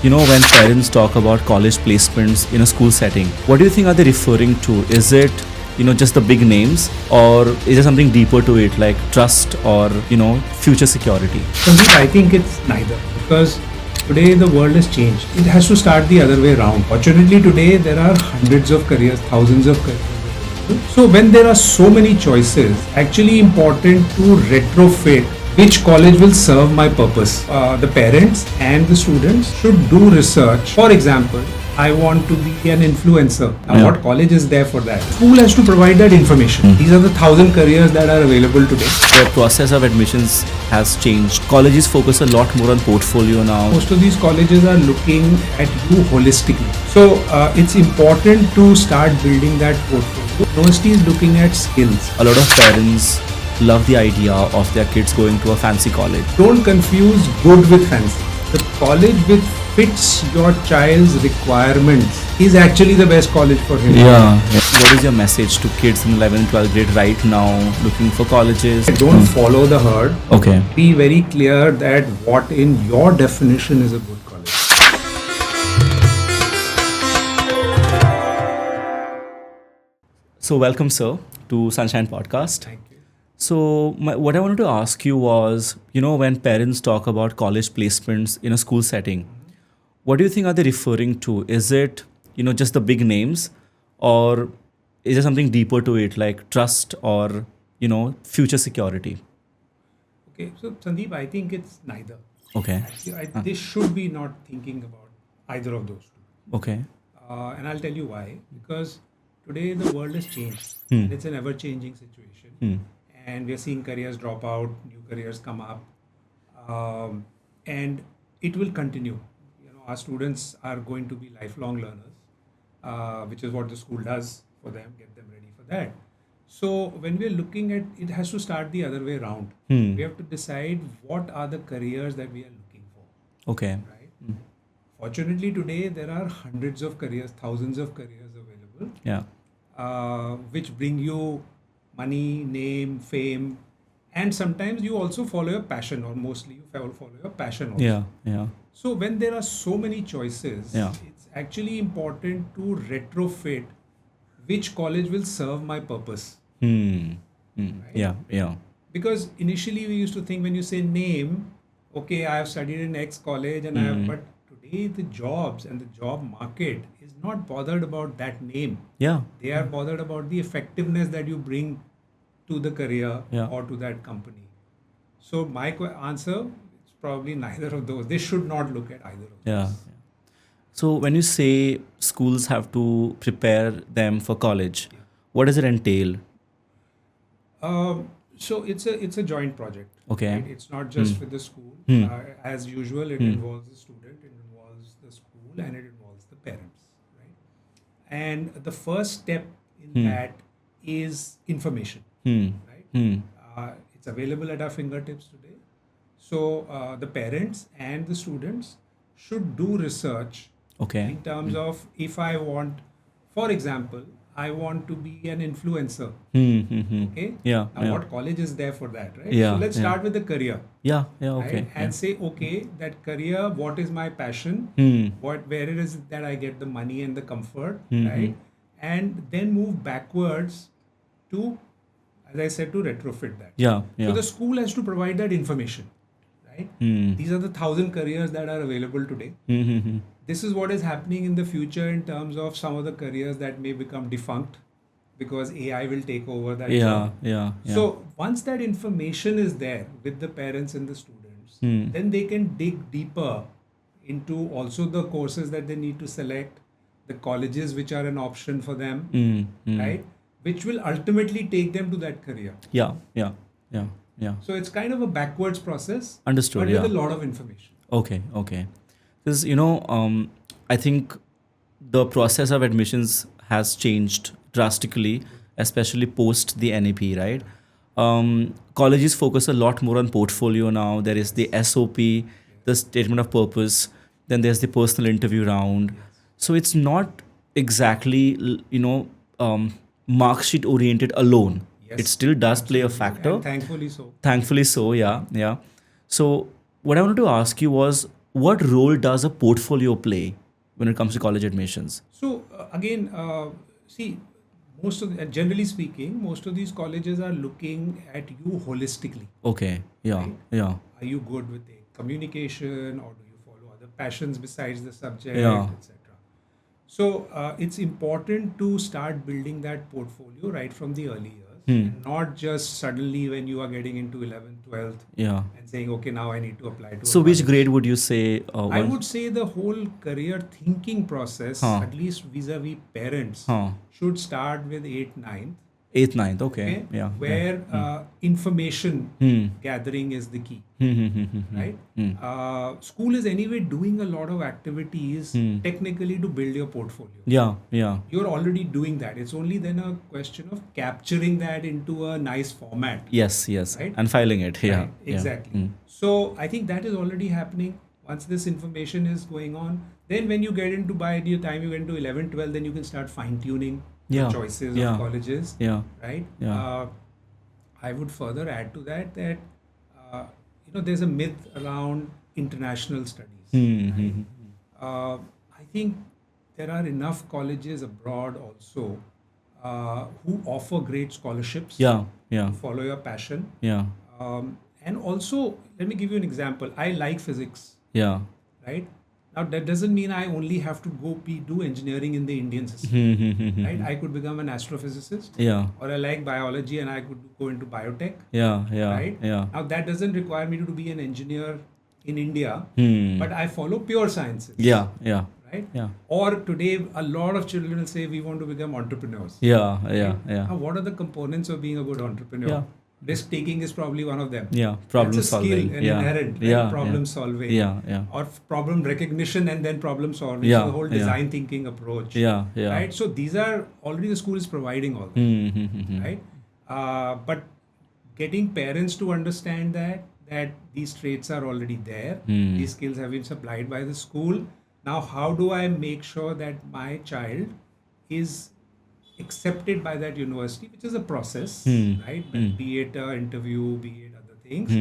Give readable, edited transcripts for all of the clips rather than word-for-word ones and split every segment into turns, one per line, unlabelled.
When parents talk about college placements in a school setting, what do you think are they referring to? Is it, just the big names, or is there something deeper to it, like trust or, future security?
Sandeep, I think it's neither, because today the world has changed. It has to start the other way around. Fortunately, today there are hundreds of careers, thousands of careers. So when there are so many choices, actually important to retrofit which college will serve my purpose. The parents and the students should do research. For example, I want to be an influencer. Now, what college is there for that? School has to provide that information. These are the 1,000 careers that are available today.
The process of admissions has changed. Colleges focus a lot more on portfolio now.
Most of these colleges are looking at you holistically. So it's important to start building that portfolio. University is looking at skills.
A lot of parents love the idea of their kids going to a fancy college.
Don't confuse good with fancy. The college which fits your child's requirements is actually the best college for him.
Yeah. What is your message to kids in 11th, 12th grade right now looking for colleges?
Don't follow the herd.
Okay.
Be very clear that what in your definition is a good college.
So welcome, sir, to Sunshine Podcast.
Thank you.
So what I wanted to ask you was, when parents talk about college placements in a school setting, what do you think are they referring to? Is it, just the big names, or is there something deeper to it, like trust or, future security?
Okay, so Sandeep, I think it's neither.
Okay.
They should be not thinking about either of those two.
Okay.
And I'll tell you why. Because today the world has changed. And it's an ever-changing situation. And we are seeing careers drop out, new careers come up. And it will continue. Our students are going to be lifelong learners, which is what the school does for them, get them ready for that. So when we're looking at, it has to start the other way around. We have to decide what are the careers that we are looking for.
Okay.
Right? Fortunately, today there are hundreds of careers, thousands of careers available.
Yeah.
Which bring you money, name, fame, and sometimes you also follow your passion, or mostly you follow your passion also.
Yeah. Yeah.
So when there are so many choices, it's actually important to retrofit which college will serve my purpose. Right?
Yeah. Yeah.
Because initially we used to think when you say name, okay, I have studied in X college and I have, but today the jobs and the job market is not bothered about that name.
Yeah.
They are bothered about the effectiveness that you bring to the career or to that company. So my answer is probably neither of those. They should not look at either of
Yeah.
those.
So when you say schools have to prepare them for college, what does it entail?
So it's a joint project.
Okay.
Right? It's not just with the school. As usual, it involves the student, it involves the school, and it involves the parents. Right? And the first step in that is information. Right? It's available at our fingertips today. So the parents and the students should do research in terms of if I want, for example, I want to be an influencer. Okay?
Yeah.
Now, what college is there for that, right?
Yeah,
So let's start with the career.
Yeah. Yeah. Okay.
Right? And say, okay, that career, what is my passion? Where it is that I get the money and the comfort, right? And then move backwards to, as I said, to retrofit that.
Yeah.
So the school has to provide that information, right? These are the 1,000 careers that are available today. This is what is happening in the future in terms of some of the careers that may become defunct because AI will take over that job.
Yeah.
So once that information is there with the parents and the students, then they can dig deeper into also the courses that they need to select, the colleges which are an option for them, right? Which will ultimately take them to that career.
Yeah.
So it's kind of a backwards process.
Understood.
But with a lot of information.
Okay. Because, I think the process of admissions has changed drastically, especially post the NEP, right? Colleges focus a lot more on portfolio now. There is the SOP, the statement of purpose, then there's the personal interview round. So it's not exactly, mark sheet oriented alone.
Yes.
It still does play a factor.
And thankfully so.
Thankfully so, yeah. So what I wanted to ask you was, what role does a portfolio play when it comes to college admissions?
So again, see, generally speaking, most of these colleges are looking at you holistically.
Okay. Yeah.
Right.
Yeah.
Are you good with the communication, or do you follow other passions besides the subject,
Yeah.
etc.? So it's important to start building that portfolio right from the early years, and not just suddenly when you are getting into 11th, 12th,
Yeah.
and saying, okay, now I need to apply to.
So
a
which
college.
grade would you say?
I would say the whole career thinking process,
Huh.
at least vis-a-vis parents,
Huh.
should start with 8th, 9th.
8th, 9th. Okay.
Okay,
Yeah.
where information
Hmm.
gathering is the key,
Hmm.
right? School is anyway doing a lot of activities technically to build your portfolio.
Yeah. Yeah.
You're already doing that. It's only then a question of capturing that into a nice format.
Yes. Yes.
Right?
And filing it. Yeah.
Right, exactly. So I think that is already happening. Once this information is going on, then when you get into by the time you get into 11, 12, then you can start fine tuning
Yeah.
choices
Yeah.
of colleges.
Yeah.
Right.
Yeah.
I would further add to that there's a myth around international studies.
Hmm.
I think there are enough colleges abroad also who offer great scholarships.
Yeah. Yeah.
To follow your passion.
Yeah.
And also, let me give you an example. I like physics,
Yeah.
right? Now, that doesn't mean I only have to do engineering in the Indian system,
Hmm.
right? I could become an astrophysicist,
Yeah.
or I like biology and I could go into biotech,
Yeah. Yeah.
right?
Yeah.
Now, that doesn't require me to be an engineer in India,
Hmm.
but I follow pure sciences,
Yeah. Yeah.
right?
Yeah.
Or today, a lot of children will say we want to become entrepreneurs.
Yeah. Yeah. Yeah.
Now, what are the components of being a good entrepreneur?
Yeah.
Risk taking is probably one of them.
Yeah. Problem
That's a
solving.
skill, an
Yeah.
inherent, right?
Yeah.
Problem
Yeah.
solving.
Yeah. Yeah.
Or problem recognition and then problem solving.
Yeah,
So the whole
yeah.
design thinking approach.
Yeah. Yeah.
Right. So these are already the school is providing all that.
Hmm.
Right. But getting parents to understand that these traits are already there. These skills have been supplied by the school. Now, how do I make sure that my child is accepted by that university, which is a process, right? But be it an interview, be it other things,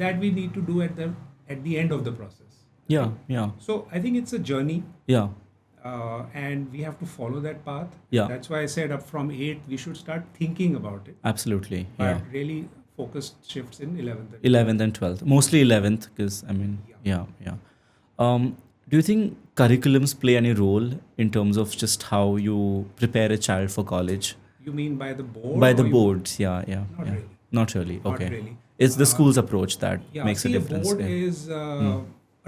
that we need to do at the end of the process.
Yeah. Yeah.
So I think it's a journey,
Yeah.
and we have to follow that path.
Yeah.
That's why I said up from 8th we should start thinking about it,
Absolutely.
but
Yeah.
really focused shifts in 11th. And
11th and 12th. Mostly 11th, because I mean, yeah. Yeah. Do you think curriculums play any role in terms of just how you prepare a child for college?
You mean by the board?
By the
or you-
boards, yeah. Yeah.
Not
yeah.
really.
Not really.
Not
Okay.
really.
It's the school's approach that
Yeah,
makes
see,
a difference.
board
yeah.
is a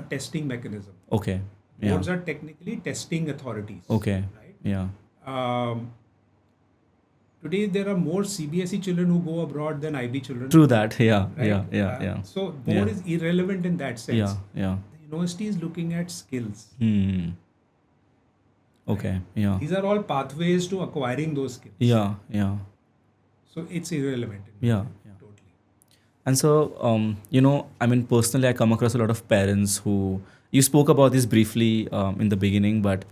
testing mechanism.
Okay. Yeah.
Boards are technically testing authorities.
Okay.
Right.
Yeah.
Today there are more CBSE children who go abroad than IB children.
True that. Yeah.
Right?
Yeah. Yeah. Yeah.
So board
Yeah.
is irrelevant in that sense.
Yeah. Yeah.
The university is looking at skills.
Hmm. Okay. Yeah.
These are all pathways to acquiring those skills.
Yeah. Yeah.
So it's irrelevant. in
Yeah.
that, Totally.
And so, I mean, personally, I come across a lot of parents who, you spoke about this briefly in the beginning, but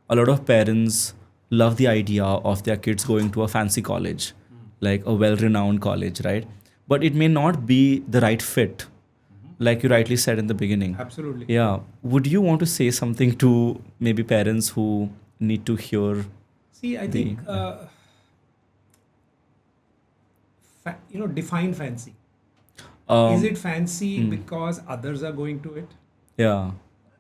a lot of parents love the idea of their kids going to a fancy college, like a well-renowned college, right? But it may not be the right fit, like you rightly said in the beginning.
Absolutely.
Yeah. Would you want to say something to maybe parents who need to hear?
See, I think define fancy. Is it fancy because others are going to it?
Yeah.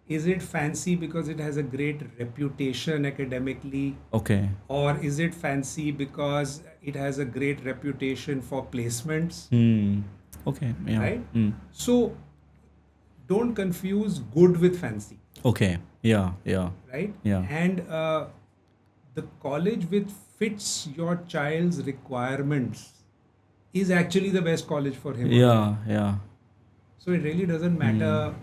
Is it fancy because it has a great reputation academically?
Okay.
Or is it fancy because it has a great reputation for placements?
Okay. Yeah.
Right? So don't confuse good with fancy,
Okay. Yeah. Yeah.
right?
Yeah.
And the college which fits your child's requirements is actually the best college for him. or her.
Yeah. Yeah.
So it really doesn't matter,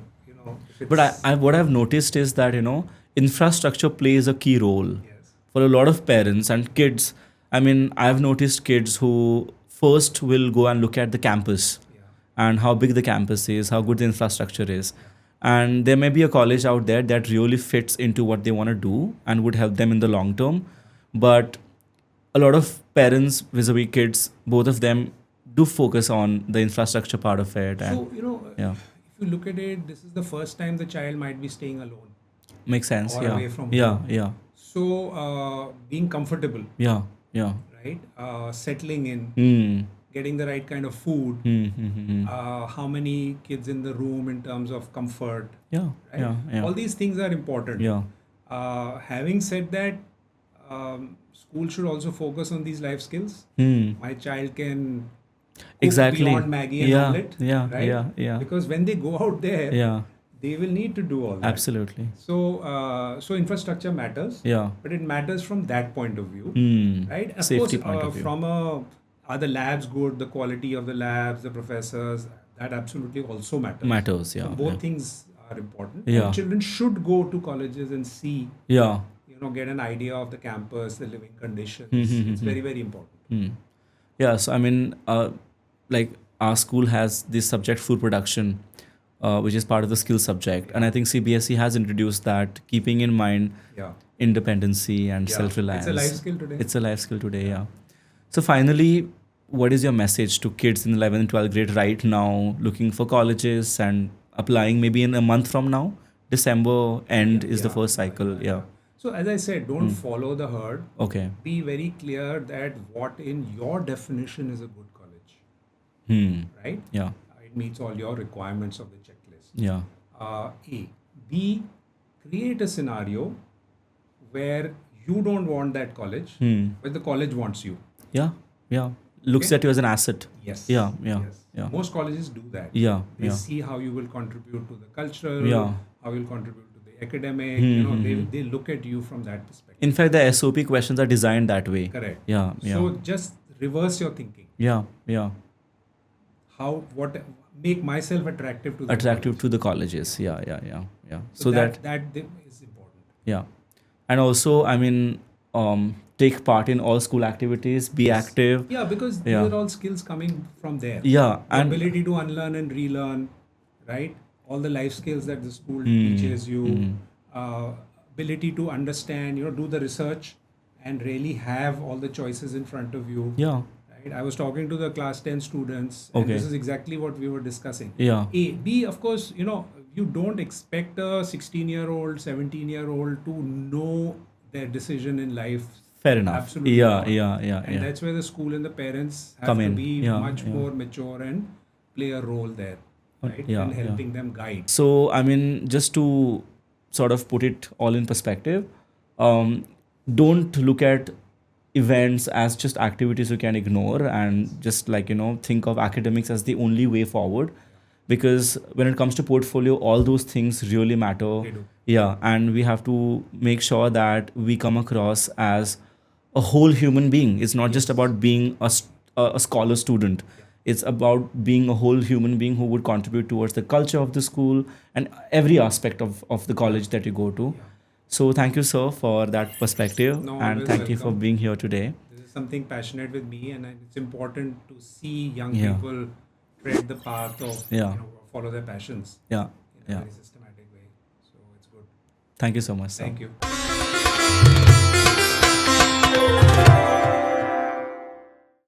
if
But
it's-
what I've noticed is that, infrastructure plays a key role
Yes.
for a lot of parents and kids. I mean, I've noticed kids who first will go and look at the campus
Yeah.
and how big the campus is, how good the infrastructure is. And there may be a college out there that really fits into what they want to do and would help them in the long term. But a lot of parents vis-a-vis kids, both of them do focus on the infrastructure part of it. And
So,
yeah.
if if you look at it, this is the first time the child might be staying alone
Makes sense.
or
Yeah.
away from
Yeah.
home.
Yeah.
So being comfortable,
Yeah. Yeah.
right? Settling in,
Hmm.
getting the right kind of food.
Hmm. Hmm. Hmm.
How many kids in the room in terms of comfort,
Yeah.
right?
Yeah. Yeah.
All these things are important.
Yeah.
Having said that, school should also focus on these life skills.
Hmm.
My child can cook
Exactly.
beyond Maggie and
Yeah.
omelette,
Yeah.
right?
Yeah. Yeah.
Because when they go out there,
Yeah.
they will need to do all that.
Absolutely.
So infrastructure matters,
Yeah.
but it matters from that point of view,
Hmm.
right? Of
Safety
course,
point of view.
are the labs good? The quality of the labs, the professors, that absolutely also matters.
Matters.
So
Yeah.
both
Yeah.
things are important.
Yeah.
And children should go to colleges and see,
Yeah.
get an idea of the campus, the living conditions.
Mm-hmm.
It's very, very important.
Hmm. Yeah. So I mean, like our school has this subject food production, which is part of the skill subject, and I think CBSE has introduced that, keeping in mind
Yeah.
independency and
Yeah.
self-reliance.
It's a life skill today.
It's a life skill today. Yeah. So finally, what is your message to kids in 11th and 12th grade right now, looking for colleges and applying maybe in a month from now? December end is the first cycle. Yeah.
So as I said, don't follow the herd.
Okay.
Be very clear that what in your definition is a good college,
Hmm.
right?
Yeah.
It meets all your requirements of the checklist.
Yeah.
A. B. Create a scenario where you don't want that college,
Hmm.
but the college wants you.
Yeah. Yeah. Looks
Okay.
at you as an asset.
Yes.
Yeah. Yeah.
Yes.
Yeah.
Most colleges do that.
Yeah.
They
Yeah.
see how you will contribute to the cultural,
Yeah.
how you'll contribute to the academic. They look at you from that perspective.
In fact, the SOP questions are designed that way.
Correct.
Yeah. Yeah.
So just reverse your thinking.
Yeah. Yeah.
What make myself attractive to the
Attractive
college.
to the colleges. Yeah. Yeah. Yeah. Yeah.
So that is important.
Yeah. And also, I mean, take part in all school activities, be active.
Yeah, because
Yeah.
these are all skills coming from there.
Yeah.
The
And
ability to unlearn and relearn, right? All the life skills that the school
Hmm.
teaches you, ability to understand, do the research and really have all the choices in front of you.
yeah.
Right? I was talking to the class 10 students, and
Okay.
this is exactly what we were discussing.
Yeah.
B, of course, you don't expect a 16-year-old, 17-year-old to know their decision in life.
Fair enough.
Absolutely
Yeah.
not.
Yeah. Yeah.
And
Yeah.
that's where the school and the parents have
Come
to
in.
be
Yeah,
much
yeah.
more mature and play a role there, right?
yeah,
and
yeah.
helping them guide.
So, I mean, just to sort of put it all in perspective, don't look at events as just activities you can ignore and just think of academics as the only way forward, because when it comes to portfolio, all those things really matter.
They do.
Yeah, and we have to make sure that we come across as a whole human being. It's not just about being a scholar student. It's about being a whole human being who would contribute towards the culture of the school and every aspect of the college that you go to. So thank you, sir, for that perspective,
No,
and
always
thank you for
welcome.
being here today.
This is something passionate with me, and it's important to see young
Yeah.
people tread the path of,
Yeah.
follow their passions
Yeah,
in a
yeah.
very systematic way. So it's good.
Thank you so much, sir.
Thank you.